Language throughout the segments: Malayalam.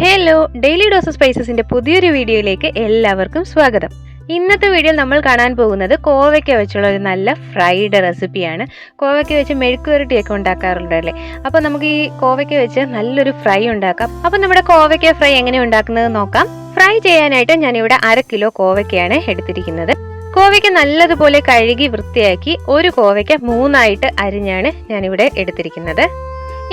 ഹലോ, ഡെയിലി ഡോസ് സ്പൈസസിന്റെ പുതിയൊരു വീഡിയോയിലേക്ക് എല്ലാവർക്കും സ്വാഗതം. ഇന്നത്തെ വീഡിയോയിൽ നമ്മൾ കാണാൻ പോകുന്നത് കോവയ്ക്ക വെച്ചുള്ള ഒരു നല്ല ഫ്രൈഡ് റെസിപ്പിയാണ്. കോവയ്ക്ക വെച്ച് മെഴുക്കുവരട്ടിയൊക്കെ ഉണ്ടാക്കാറുണ്ടല്ലേ. അപ്പോൾ നമുക്ക് ഈ കോവയ്ക്ക വെച്ച് നല്ലൊരു ഫ്രൈ ഉണ്ടാക്കാം. അപ്പോൾ നമ്മുടെ കോവയ്ക്ക ഫ്രൈ എങ്ങനെ ഉണ്ടാക്കുന്നത് നോക്കാം. ഫ്രൈ ചെയ്യാനായിട്ട് ഞാനിവിടെ 1/2 കിലോ കോവയ്ക്കയാണ് എടുത്തിരിക്കുന്നത്. കോവയ്ക്ക നല്ലതുപോലെ കഴുകി വൃത്തിയാക്കി ഒരു കോവയ്ക്ക 3ആയിട്ട് അരിഞ്ഞാണ് ഞാനിവിടെ എടുത്തിരിക്കുന്നത്.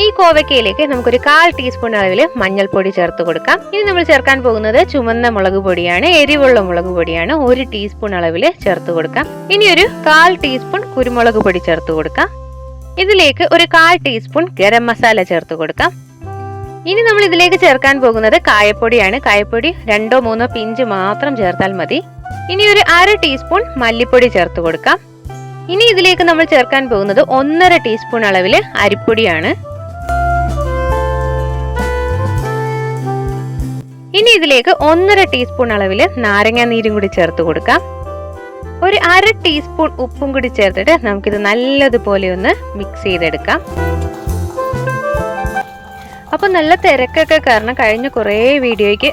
ഈ കോവയ്ക്കയിലേക്ക് നമുക്കൊരു 1/4 ടീസ്പൂൺ അളവിൽ മഞ്ഞൾപ്പൊടി ചേർത്ത് കൊടുക്കാം. ഇനി നമ്മൾ ചേർക്കാൻ പോകുന്നത് ചുവന്ന മുളക് പൊടിയാണ്, എരിവുള്ള മുളക് പൊടിയാണ്. 1 ടീസ്പൂൺ അളവിൽ ചേർത്ത് കൊടുക്കാം. ഇനി ഒരു 1/4 ടീസ്പൂൺ കുരുമുളക് പൊടി ചേർത്ത് കൊടുക്കാം. ഇതിലേക്ക് ഒരു 1/4 ടീസ്പൂൺ ഗരം മസാല ചേർത്ത് കൊടുക്കാം. ഇനി നമ്മൾ ഇതിലേക്ക് ചേർക്കാൻ പോകുന്നത് കായപ്പൊടിയാണ്. കായപ്പൊടി 2-3 പിഞ്ച് മാത്രം ചേർത്താൽ മതി. ഇനി ഒരു 1/2 ടീസ്പൂൺ മല്ലിപ്പൊടി ചേർത്ത് കൊടുക്കാം. ഇനി ഇതിലേക്ക് നമ്മൾ ചേർക്കാൻ പോകുന്നത് 1/2 ടീസ്പൂൺ അളവിൽ അരിപ്പൊടിയാണ്. ഇനി ഇതിലേക്ക് 1/2 ടീസ്പൂൺ അളവിൽ നാരങ്ങ നീരും കൂടി ചേർത്ത് കൊടുക്കാം. ഒരു 1/2 ടീസ്പൂൺ ഉപ്പും കൂടി ചേർത്തിട്ട് നമുക്കിത് നല്ലതുപോലെ ഒന്ന് മിക്സ് ചെയ്തെടുക്കാം. അപ്പോൾ നല്ല തിരക്കൊക്കെ കാരണം കഴിഞ്ഞ കുറേ വീഡിയോയ്ക്ക്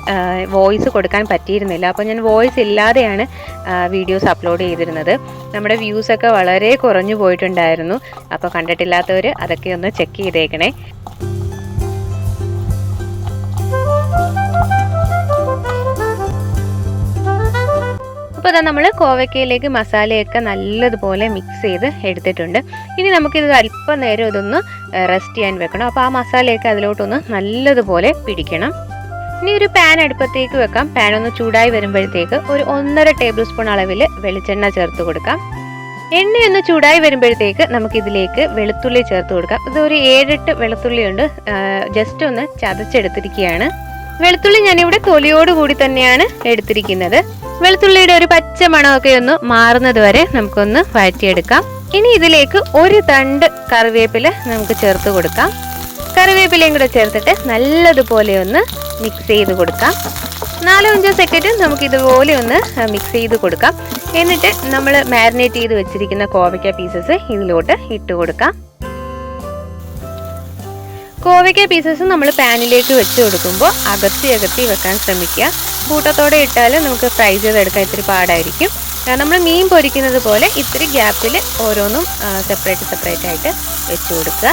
വോയിസ് കൊടുക്കാൻ പറ്റിയിരുന്നില്ല. അപ്പോൾ ഞാൻ വോയിസ് ഇല്ലാതെയാണ് വീഡിയോസ് അപ്ലോഡ് ചെയ്തിരുന്നത്. നമ്മുടെ വ്യൂസൊക്കെ വളരെ കുറഞ്ഞു പോയിട്ടുണ്ടായിരുന്നു. അപ്പോൾ കണ്ടിട്ടില്ലാത്തവർ അതൊക്കെ ഒന്ന് ചെക്ക് ചെയ്തേക്കണേ. അപ്പോൾ നമ്മൾ കോവയ്ക്കയിലേക്ക് മസാലയൊക്കെ നല്ലതുപോലെ മിക്സ് ചെയ്ത് എടുത്തിട്ടുണ്ട്. ഇനി നമുക്കിത് അല്പം നേരം ഇതൊന്ന് റെസ്റ്റ് ചെയ്യാൻ വെക്കണം. അപ്പോൾ ആ മസാലയൊക്കെ അതിലോട്ടൊന്ന് നല്ലതുപോലെ പിടിക്കണം. ഇനി ഒരു പാൻ അടുപ്പത്തേക്ക് വെക്കാം. പാൻ ഒന്ന് ചൂടായി വരുമ്പോഴത്തേക്ക് ഒരു 1.5 ടേബിൾ സ്പൂൺ അളവിൽ വെളിച്ചെണ്ണ ചേർത്ത് കൊടുക്കാം. എണ്ണയൊന്ന് ചൂടായി വരുമ്പോഴത്തേക്ക് നമുക്കിതിലേക്ക് വെളുത്തുള്ളി ചേർത്ത് കൊടുക്കാം. ഇതൊരു 7-8 വെളുത്തുള്ളിയുണ്ട്, ജസ്റ്റ് ഒന്ന് ചതച്ചെടുത്തിരിക്കുകയാണ്. വെളുത്തുള്ളി ഞാനിവിടെ തൊലിയോടുകൂടി തന്നെയാണ് എടുത്തിരിക്കുന്നത്. വെളുത്തുള്ളിയുടെ ഒരു പച്ച മണമൊക്കെ ഒന്ന് മാറുന്നത് വരെ നമുക്കൊന്ന് വഴറ്റിയെടുക്കാം. ഇനി ഇതിലേക്ക് ഒരു തണ്ട് കറിവേപ്പില നമുക്ക് ചേർത്ത് കൊടുക്കാം. കറിവേപ്പിലയും കൂടെ ചേർത്തിട്ട് നല്ലതുപോലെ ഒന്ന് മിക്സ് ചെയ്ത് കൊടുക്കാം. 4-5 സെക്കൻഡ് നമുക്ക് ഇതുപോലെ ഒന്ന് മിക്സ് ചെയ്ത് കൊടുക്കാം. എന്നിട്ട് നമ്മൾ മാരിനേറ്റ് ചെയ്ത് വെച്ചിരിക്കുന്ന കോവയ്ക്ക പീസസ് ഇതിലോട്ട് ഇട്ട് കൊടുക്കാം. കോവയ്ക്ക പീസസ് നമ്മൾ പാനിലേക്ക് വെച്ച് കൊടുക്കുമ്പോൾ അകത്തി വെക്കാൻ ശ്രമിക്കുക. കൂട്ടത്തോടെ ഇട്ടാൽ നമുക്ക് ഫ്രൈ ചെയ്തെടുക്കാൻ ഇത്തിരി പാടായിരിക്കും. നമ്മൾ മീൻ പൊരിക്കുന്നത് പോലെ ഇത്തിരി ഗ്യാപ്പിൽ ഓരോന്നും സെപ്പറേറ്റ് ആയിട്ട് വെച്ച് കൊടുക്കുക.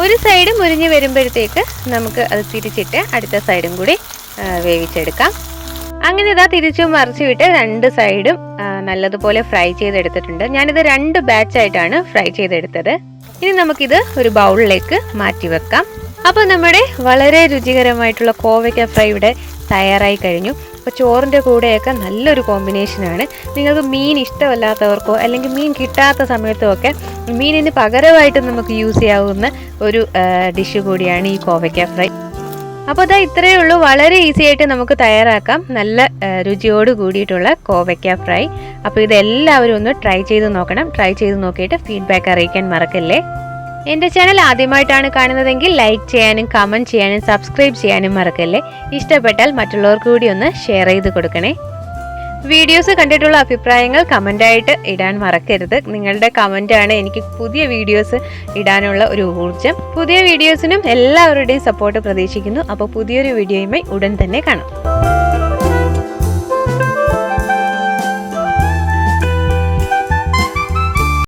ഒരു സൈഡ് മുരിഞ്ഞ് വരുമ്പോഴത്തേക്ക് നമുക്ക് അത് തിരിച്ചിട്ട് അടുത്ത സൈഡും കൂടി വേവിച്ചെടുക്കാം. അങ്ങനെ ഇതാ തിരിച്ചും മറിച്ചു വിട്ട് 2 സൈഡും നല്ലതുപോലെ ഫ്രൈ ചെയ്തെടുത്തിട്ടുണ്ട്. ഞാനിത് 2 ബാച്ചായിട്ടാണ് ഫ്രൈ ചെയ്തെടുത്തത്. ഇനി നമുക്കിത് ഒരു ബൗളിലേക്ക് മാറ്റി വെക്കാം. അപ്പോൾ നമ്മുടെ വളരെ രുചികരമായിട്ടുള്ള കോവയ്ക്ക ഫ്രൈ ഇവിടെ തയ്യാറായി കഴിഞ്ഞു. അപ്പോൾ ചോറിൻ്റെ കൂടെയൊക്കെ നല്ലൊരു കോമ്പിനേഷനാണ്. നിങ്ങൾക്ക് മീൻ ഇഷ്ടമല്ലാത്തവർക്കോ അല്ലെങ്കിൽ മീൻ കിട്ടാത്ത സമയത്തോ ഒക്കെ മീനിന് പകരമായിട്ട് നമുക്ക് യൂസ് ചെയ്യാവുന്ന ഒരു ഡിഷ് കൂടിയാണ് ഈ കോവയ്ക്ക ഫ്രൈ. അപ്പോൾ അതാ ഇത്രയേ ഉള്ളൂ. വളരെ ഈസി ആയിട്ട് നമുക്ക് തയ്യാറാക്കാം നല്ല രുചിയോട് കൂടിയിട്ടുള്ള കോവയ്ക്ക ഫ്രൈ. അപ്പോൾ ഇതെല്ലാവരും ഒന്ന് ട്രൈ ചെയ്ത് നോക്കണം. ട്രൈ ചെയ്ത് നോക്കിയിട്ട് ഫീഡ്ബാക്ക് അറിയിക്കാൻ മറക്കല്ലേ. എൻ്റെ ചാനൽ ആദ്യമായിട്ടാണ് കാണുന്നതെങ്കിൽ ലൈക്ക് ചെയ്യാനും കമൻറ്റ് ചെയ്യാനും സബ്സ്ക്രൈബ് ചെയ്യാനും മറക്കല്ലേ. ഇഷ്ടപ്പെട്ടാൽ മറ്റുള്ളവർക്ക് കൂടി ഒന്ന് ഷെയർ ചെയ്ത് കൊടുക്കണേ. വീഡിയോസ് കണ്ടിട്ടുള്ള അഭിപ്രായങ്ങൾ കമൻ്റായിട്ട് ഇടാൻ മറക്കരുത്. നിങ്ങളുടെ കമൻ്റാണ് എനിക്ക് പുതിയ വീഡിയോസ് ഇടാനുള്ള ഒരു ഊർജ്ജം. പുതിയ വീഡിയോസിനും എല്ലാവരുടെയും സപ്പോർട്ട് പ്രതീക്ഷിക്കുന്നു. അപ്പോൾ പുതിയൊരു വീഡിയോയുമായി ഉടൻ തന്നെ കാണാം.